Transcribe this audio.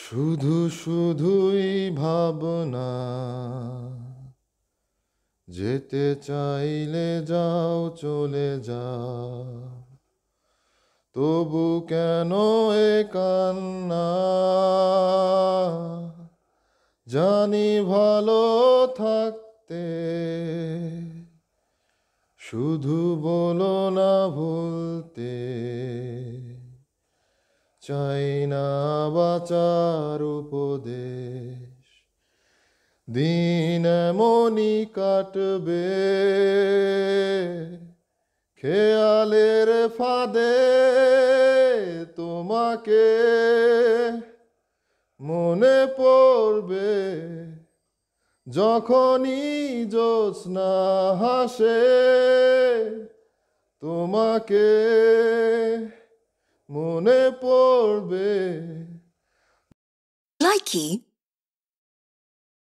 শুধু শুধুই ভাবনা, যেতে চাইলে যাও চলে যাও, তবু কেন এ কান্না? জানি ভালো থাকতে, শুধু বলো না ভুলতে। চাই না বাঁচার উপদেশ, দিন এমনই কাটবে খেয়ালের ফাঁদে। তোমাকে মনে পড়বে যখনই জ্যোৎস্না হাসে। তোমাকে মনে পড়বে। Likey